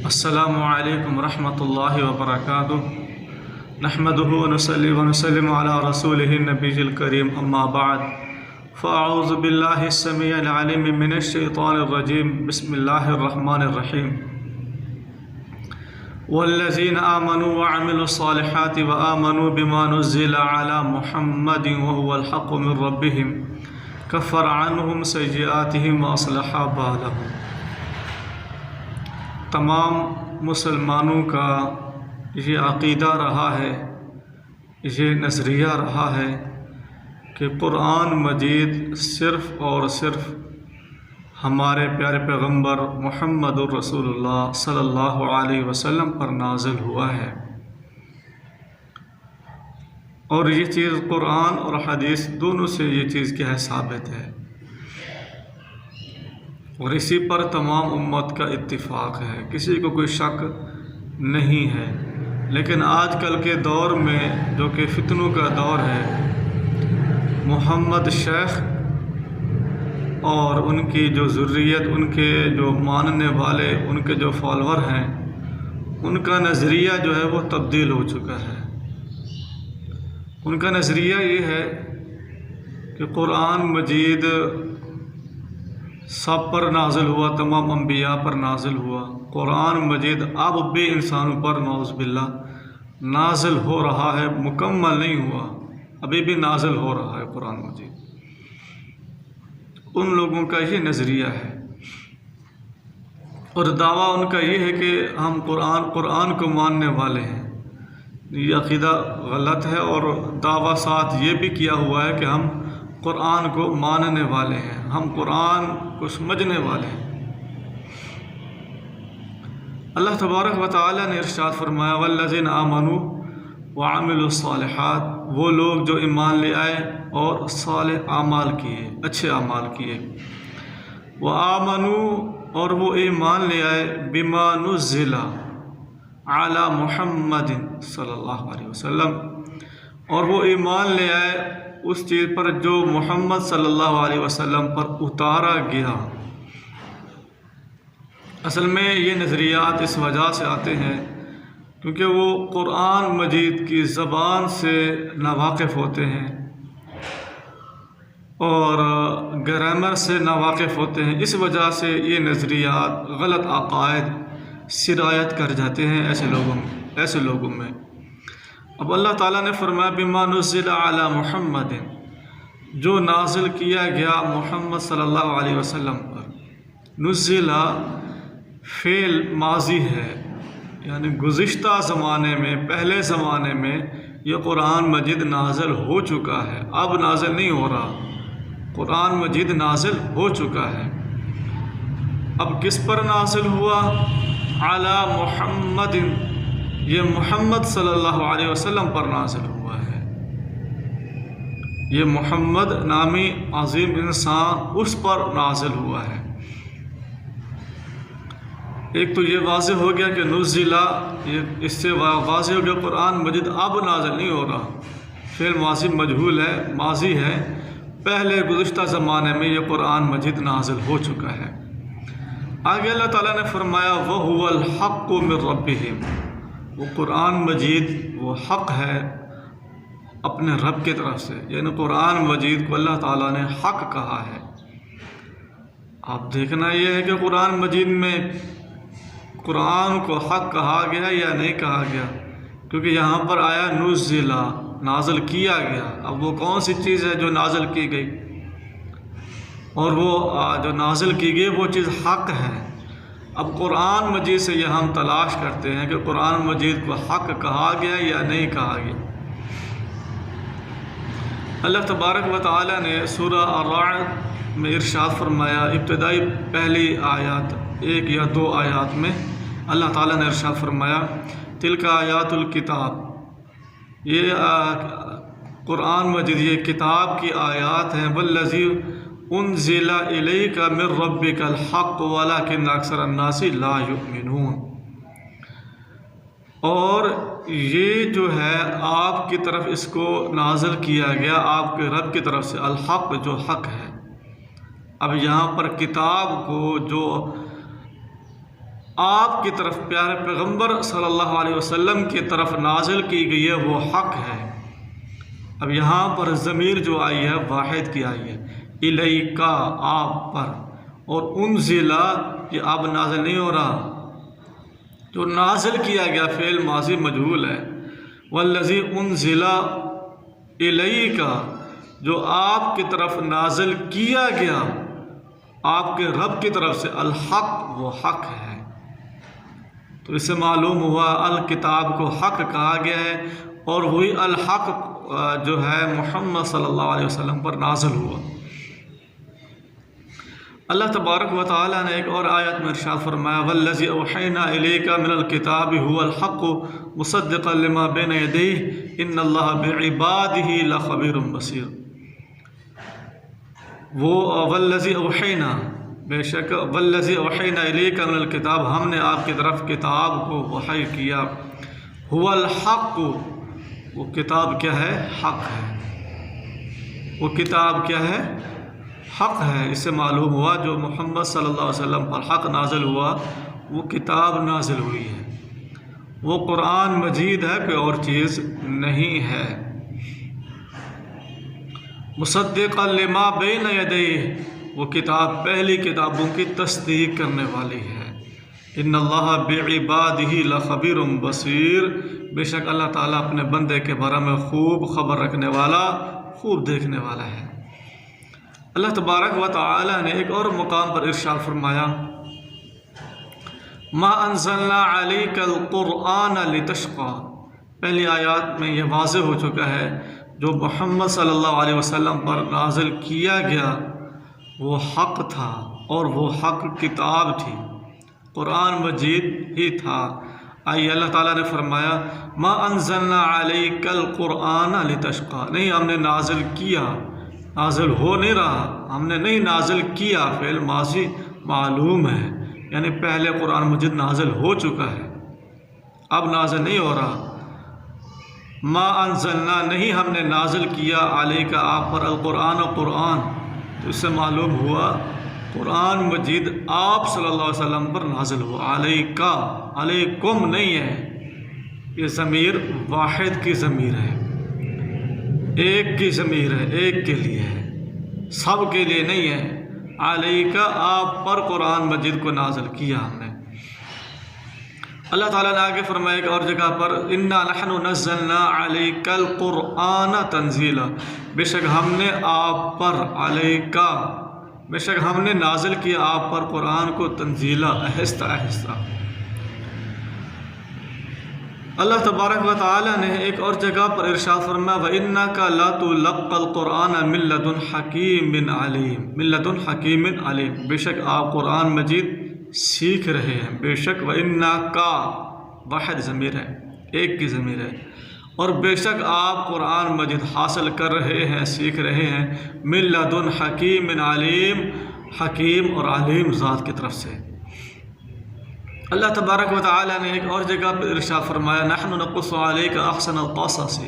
السلام علیکم ورحمۃ اللہ وبرکاتہ نحمده ونصلي ونسلم على رسوله النبی الکریم اما بعد فاعوذ باللہ السمیع العلیم من الشیطان الرجیم بسم اللہ الرحمن الرحیم والذین آمنوا وعملوا الصالحات وآمنوا بما نزل على محمد وهو الحق من ربهم کفر عنهم سیئاتهم واصلح بالهم۔ تمام مسلمانوں کا یہ عقیدہ رہا ہے، یہ نظریہ رہا ہے کہ قرآن مجید صرف اور صرف ہمارے پیارے پیغمبر محمد الرسول اللہ صلی اللہ علیہ وسلم پر نازل ہوا ہے، اور یہ چیز قرآن اور حدیث دونوں سے یہ چیز کیا ہے ثابت ہے، اور اسی پر تمام امت کا اتفاق ہے، کسی کو کوئی شک نہیں ہے۔ لیکن آج کل کے دور میں جو کہ فتنوں کا دور ہے، محمد شیخ اور ان کی جو ذریت، ان کے جو ماننے والے، ان کے جو فالور ہیں، ان کا نظریہ جو ہے وہ تبدیل ہو چکا ہے۔ ان کا نظریہ یہ ہے کہ قرآن مجید سب پر نازل ہوا، تمام انبیاء پر نازل ہوا، قرآن مجید اب بھی انسانوں پر نعوذ باللہ نازل ہو رہا ہے، مکمل نہیں ہوا، ابھی بھی نازل ہو رہا ہے قرآن مجید۔ ان لوگوں کا یہ نظریہ ہے، اور دعویٰ ان کا یہ ہے کہ ہم قرآن کو ماننے والے ہیں۔ یہ عقیدہ غلط ہے، اور دعویٰ ساتھ یہ بھی کیا ہوا ہے کہ ہم قرآن کو ماننے والے ہیں، ہم قرآن کو سمجھنے والے ہیں۔ اللہ تبارک و تعالیٰ نے ارشاد فرمایا والذین آمنوا وعملوا الصالحات، وہ لوگ جو ایمان لے آئے اور صالح اعمال کیے، اچھے اعمال کیے، وآمنوا، اور وہ ایمان لے آئے بما نزل علی محمد صلی اللہ علیہ وسلم، اور وہ ایمان لے آئے اس چیز پر جو محمد صلی اللہ علیہ وسلم پر اتارا گیا۔ اصل میں یہ نظریات اس وجہ سے آتے ہیں کیونکہ وہ قرآن مجید کی زبان سے ناواقف ہوتے ہیں اور گرامر سے ناواقف ہوتے ہیں، اس وجہ سے یہ نظریات غلط عقائد سرایت کر جاتے ہیں ایسے لوگوں میں۔ اب اللہ تعالیٰ نے فرمایا بما نزل علی محمد، جو نازل کیا گیا محمد صلی اللہ علیہ وسلم پر۔ نزل فعل ماضی ہے، یعنی گزشتہ زمانے میں، پہلے زمانے میں یہ قرآن مجید نازل ہو چکا ہے، اب نازل نہیں ہو رہا، قرآن مجید نازل ہو چکا ہے۔ اب کس پر نازل ہوا؟ علی محمد، یہ محمد صلی اللہ علیہ وسلم پر نازل ہوا ہے۔ یہ محمد نامی عظیم انسان اس پر نازل ہوا ہے۔ ایک تو یہ واضح ہو گیا کہ نزلہ، اس سے واضح ہو گیا قرآن مجید اب نازل نہیں ہو رہا، فعل ماضی مجہول ہے، ماضی ہے، پہلے گزشتہ زمانے میں یہ قرآن مجید نازل ہو چکا ہے۔ آگے اللہ تعالیٰ نے فرمایا وَهُوَ الْحَقُّ مِن رَبِّهِمْ، وہ قرآن مجید وہ حق ہے اپنے رب کی طرف سے، یعنی قرآن مجید کو اللہ تعالیٰ نے حق کہا ہے۔ اب دیکھنا یہ ہے کہ قرآن مجید میں قرآن کو حق کہا گیا یا نہیں کہا گیا، کیونکہ یہاں پر آیا نزلہ، نازل کیا گیا۔ اب وہ کون سی چیز ہے جو نازل کی گئی، اور وہ جو نازل کی گئی وہ چیز حق ہے۔ اب قرآن مجید سے یہ ہم تلاش کرتے ہیں کہ قرآن مجید کو حق کہا گیا یا نہیں کہا گیا۔ اللہ تبارک و تعالیٰ نے سورہ الرعد میں ارشاد فرمایا، ابتدائی پہلی آیات، 1 یا 2 آیات میں اللہ تعالیٰ نے ارشاد فرمایا تلک آیات الکتاب، یہ قرآن مجید یہ کتاب کی آیات ہیں، والذی انزل الیک من ربک الحق ولکن اکثر الناس لا یؤمنون، اور یہ جو ہے آپ کی طرف اس کو نازل کیا گیا، آپ کے رب کی طرف سے، الحق جو حق ہے۔ اب یہاں پر کتاب کو جو آپ کی طرف پیارے پیغمبر صلی اللہ علیہ وسلم کی طرف نازل کی گئی ہے وہ حق ہے۔ اب یہاں پر ضمیر جو آئی ہے واحد کی آئی ہے، الیکا آپ پر، اور انزل یہ اب نازل نہیں ہو رہا، جو نازل کیا گیا فعل ماضی مجہول ہے، والذی انزل الیکا جو آپ کی طرف نازل کیا گیا آپ کے رب کی طرف سے، الحق وہ حق ہے۔ تو اس سے معلوم ہوا الکتاب کو حق کہا گیا ہے، اور وہی الحق جو ہے محمد صلی اللہ علیہ وسلم پر نازل ہوا۔ اللہ تبارک و تعالیٰ نے ایک اور آیت میں ارشاد فرمایا والذی اوحینا الیک من الکتاب هو الحق مصدقا لما بین یدیہ ان اللہ بعبادہ لخبیر بصیر۔ وہ والذی اوحینا، بے شک والذی اوحینا الیک من الکتاب، ہم نے آپ کی طرف کتاب کو وحی کیا، هو الحق وہ کتاب کیا ہے؟ حق ہے۔ وہ کتاب کیا ہے؟ حق ہے۔ اس سے معلوم ہوا جو محمد صلی اللہ علیہ وسلم پر حق نازل ہوا وہ کتاب نازل ہوئی ہے، وہ قرآن مجید ہے، کوئی اور چیز نہیں ہے۔ مصدقا لما بین یدیہ وہ کتاب پہلی کتابوں کی تصدیق کرنے والی ہے۔ ان اللہ بعبادہ لخبیر بصیر، بے شک اللہ تعالیٰ اپنے بندے کے بارے میں خوب خبر رکھنے والا، خوب دیکھنے والا ہے۔ اللہ تبارک و تعالی نے ایک اور مقام پر ارشاد فرمایا ما انزلنا علیک القرآن لتشقی، پہلی آیات میں یہ واضح ہو چکا ہے جو محمد صلی اللہ علیہ وسلم پر نازل کیا گیا وہ حق تھا، اور وہ حق کتاب تھی، قرآن مجید ہی تھا۔ آئیے اللہ تعالیٰ نے فرمایا ما انزلنا علیک القرآن لتشقی، نہیں ہم نے نازل کیا، نازل ہو نہیں رہا، ہم نے نہیں نازل کیا، فعل ماضی معلوم ہے، یعنی پہلے قرآن مجید نازل ہو چکا ہے، اب نازل نہیں ہو رہا۔ ما انزلنا نہیں ہم نے نازل کیا علیک آپ پر القرآن قرآن، تو اس سے معلوم ہوا قرآن مجید آپ صلی اللہ علیہ وسلم پر نازل ہوا، علیکا علیکم نہیں ہے، یہ ضمیر واحد کی ضمیر ہے، ایک کی ضمیر ہے، ایک کے لیے ہے، سب کے لیے نہیں ہے۔ علیکا آپ پر قرآن مجید کو نازل کیا ہم نے۔ اللہ تعالیٰ نے آگے فرمایا ایک اور جگہ پر انا نحن نزلنا علیک القرآن تنزیلا، بے شک ہم نے آپ پر، علیکا بے شک ہم نے نازل کیا آپ پر قرآن کو تنزیلا، آہستہ آہستہ۔ اللہ تبارک و تعالیٰ نے ایک اور جگہ پر ارشاد فرمایا وَإِنَّكَ لَتُلَقَّى الْقُرْآنَ مِن لَّدُنْ حَكِيمٍ عَلِيمٍ، مِن لَّدُنْ حَكِيمٍ عَلِيمٍ، بے شک آپ قرآن مجید سیکھ رہے ہیں، بے شک وَإِنَّكَ واحد ضمیر ہے، ایک کی ضمیر ہے، اور بے شک آپ قرآن مجید حاصل کر رہے ہیں، سیکھ رہے ہیں، مِن لَّدُنْ حَكِيمٍ عَلِيمٍ، حکیم اور علیم ذات کی طرف سے۔ اللہ تبارک و تعالیٰ نے ایک اور جگہ پر ارشاد فرمایا نحن نقص علیک احسن القصص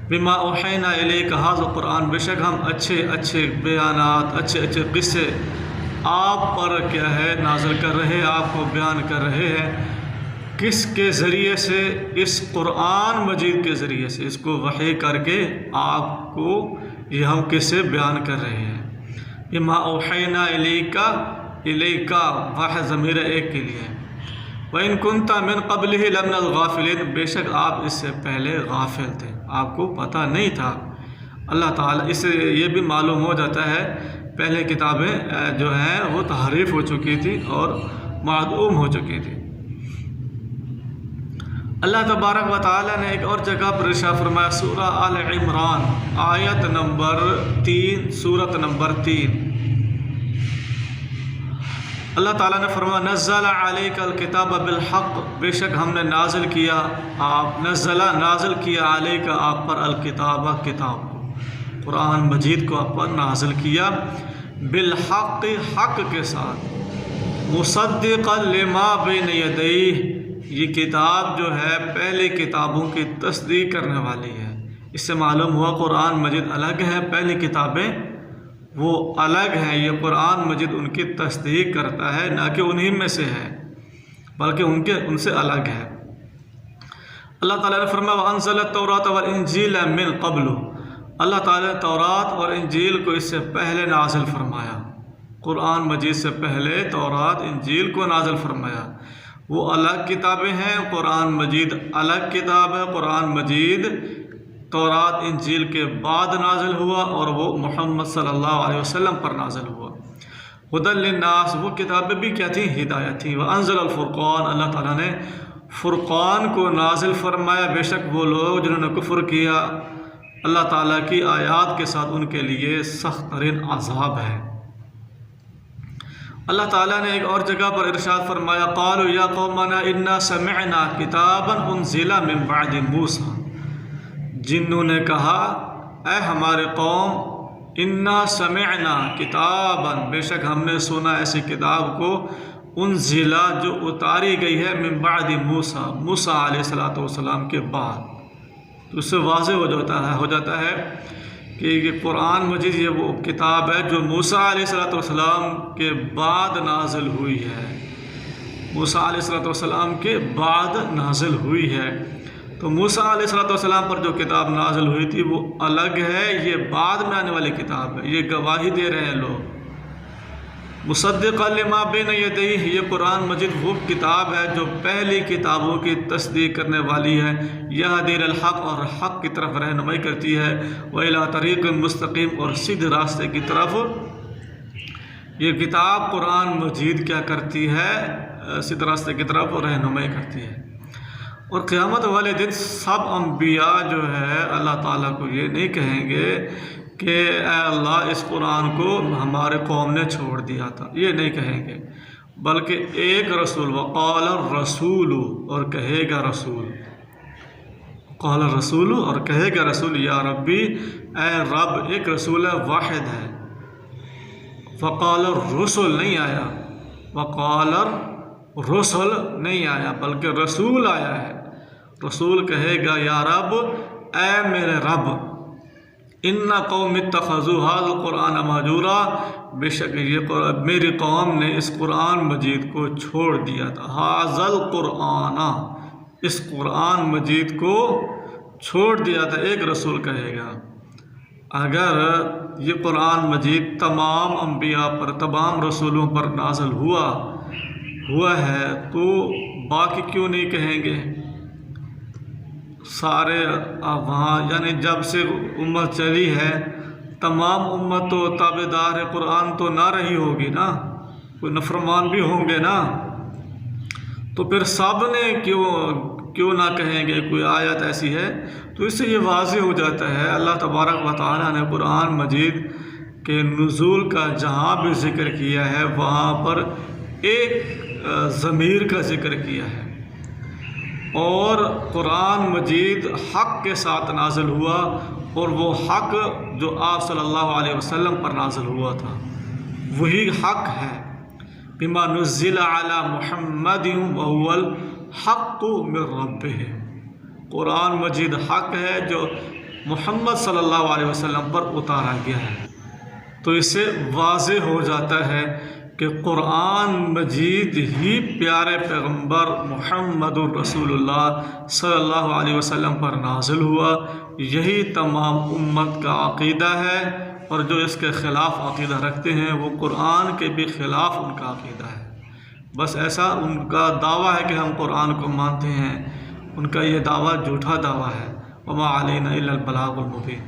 بما اوحینا الیک ھذا القرآن، بے شک ہم اچھے اچھے بیانات، اچھے اچھے قصے آپ پر کیا ہے نازل کر رہے ہیں، آپ کو بیان کر رہے ہیں، کس کے ذریعے سے؟ اس قرآن مجید کے ذریعے سے، اس کو وحی کر کے آپ کو یہ ہم قصے بیان کر رہے ہیں۔ بما اوحینا الیک، الیک واحد ضمیر ایک کے لیے، وَإِن كُنْتَ مِن قَبْلِهِ لَمِنَ الْغَافِلِينَ، بے شک آپ اس سے پہلے غافل تھے، آپ کو پتہ نہیں تھا۔ اللہ تعالیٰ اس سے یہ بھی معلوم ہو جاتا ہے پہلے کتابیں جو ہیں وہ تحریف ہو چکی تھی اور معدوم ہو چکی تھی۔ اللہ تبارک و تعالیٰ نے ایک اور جگہ پر ارشاد فرمایا سورہ آل عمران آیت نمبر 3، سورت نمبر 3، اللہ تعالیٰ نے فرمایا نزل علیک الکتاب بالحق، بے شک ہم نے نازل کیا نازل کیا علیک آپ پر الکتاب، کتاب کو، قرآن مجید کو آپ پر نازل کیا، بالحق حق کے ساتھ، مصدقا لما بین یدیہ، یہ کتاب جو ہے پہلے کتابوں کی تصدیق کرنے والی ہے۔ اس سے معلوم ہوا قرآن مجید الگ ہے، پہلی کتابیں وہ الگ ہیں، یہ قرآن مجید ان کی تصدیق کرتا ہے، نہ کہ انہی میں سے ہے۔ بلکہ ان سے الگ ہے۔ اللہ تعالیٰ نے فرمایا وَأَنزَلَ التَّوْرَاةَ وَالْإِنجِيلَ مِن قَبْلُ، اللہ تعالیٰ نے تورات اور انجیل کو اس سے پہلے نازل فرمایا، قرآن مجید سے پہلے تورات انجیل کو نازل فرمایا۔ وہ الگ کتابیں ہیں، قرآن مجید الگ کتاب ہے۔ قرآن مجید تورات انجیل کے بعد نازل ہوا اور وہ محمد صلی اللہ علیہ وسلم پر نازل ہوا۔ ہدی للناس، وہ کتابیں بھی کیا تھیں؟ ہدایت تھیں۔ وانزل الفرقان، اللہ تعالیٰ نے فرقان کو نازل فرمایا، بے شک وہ لوگ جنہوں نے کفر کیا اللہ تعالیٰ کی آیات کے ساتھ ان کے لیے سخت ترین عذاب ہے۔ اللہ تعالیٰ نے ایک اور جگہ پر ارشاد فرمایا قالوا یا قومنا انا سمعنا کتابا انزل من بعد موسیٰ، جنہوں نے کہا اے ہمارے قوم انا سمعنا کتابا، بے شک ہم نے سنا ایسی کتاب کو انزل جو اتاری گئی ہے من بعد موسیٰ علیہ السلام کے بعد۔ تو اس سے واضح ہو جاتا ہے کہ یہ قرآن مجید یہ وہ کتاب ہے جو موسیٰ علیہ السلام کے بعد نازل ہوئی ہے، موسیٰ علیہ السلام کے بعد نازل ہوئی ہے۔ تو موسیٰ علیہ السلام پر جو کتاب نازل ہوئی تھی وہ الگ ہے، یہ بعد میں آنے والی کتاب ہے۔ یہ گواہی دے رہے ہیں لوگ مصدقا لما بین یدیہ، یہ قرآن مجید وہ کتاب ہے جو پہلی کتابوں کی تصدیق کرنے والی ہے، یہدی الحق، اور حق کی طرف رہنمائی کرتی ہے، وإلی طریق مستقیم، اور سیدھے راستے کی طرف یہ کتاب قرآن مجید کیا کرتی ہے؟ سیدھے راستے کی طرف رہنمائی کرتی ہے۔ اور قیامت والے دن سب انبیاء جو ہے اللہ تعالیٰ کو یہ نہیں کہیں گے کہ اے اللہ اس قرآن کو ہمارے قوم نے چھوڑ دیا تھا، یہ نہیں کہیں گے، بلکہ ایک رسول وقال الرسول، اور کہے گا رسول، قال الرسول، اور کہے گا رسول یا ربی، اے رب، ایک رسول ہے واحد ہے۔ وقال الرسل نہیں آیا، وقال الرسل نہیں آیا، بلکہ رسول آیا ہے۔ رسول کہے گا یا رب، اے میرے رب، ان قوم اتخذوا هذا القرآن مہجورا، بے شک یہ میری قوم نے اس قرآن مجید کو چھوڑ دیا تھا۔ هذا القرآن، اس قرآن مجید کو چھوڑ دیا تھا، ایک رسول کہے گا۔ اگر یہ قرآن مجید تمام انبیاء پر، تمام رسولوں پر نازل ہوا ہے تو باقی کیوں نہیں کہیں گے؟ سارے وہاں یعنی جب سے امت چلی ہے تمام امت تو تابع دار قرآن تو نہ رہی ہوگی نا، کوئی نافرمان بھی ہوں گے نا، تو پھر سب نے کیوں نہ کہیں گے؟ کوئی آیت ایسی ہے؟ تو اس سے یہ واضح ہو جاتا ہے اللہ تبارک و تعالیٰ نے قرآن مجید کے نزول کا جہاں بھی ذکر کیا ہے وہاں پر ایک ضمیر کا ذکر کیا ہے، اور قرآن مجید حق کے ساتھ نازل ہوا، اور وہ حق جو آپ صلی اللہ علیہ وسلم پر نازل ہوا تھا وہی حق ہے۔ بما نزل علی محمد وهو الحق من ربہ، قرآن مجید حق ہے جو محمد صلی اللہ علیہ وسلم پر اتارا گیا ہے۔ تو اس سے واضح ہو جاتا ہے کہ قرآن مجید ہی پیارے پیغمبر محمد الرسول اللہ صلی اللہ علیہ وسلم پر نازل ہوا، یہی تمام امت کا عقیدہ ہے، اور جو اس کے خلاف عقیدہ رکھتے ہیں وہ قرآن کے بھی خلاف ان کا عقیدہ ہے۔ بس ایسا ان کا دعویٰ ہے کہ ہم قرآن کو مانتے ہیں، ان کا یہ دعویٰ جھوٹا دعویٰ ہے۔ وما علینا الا البلاغ المبین۔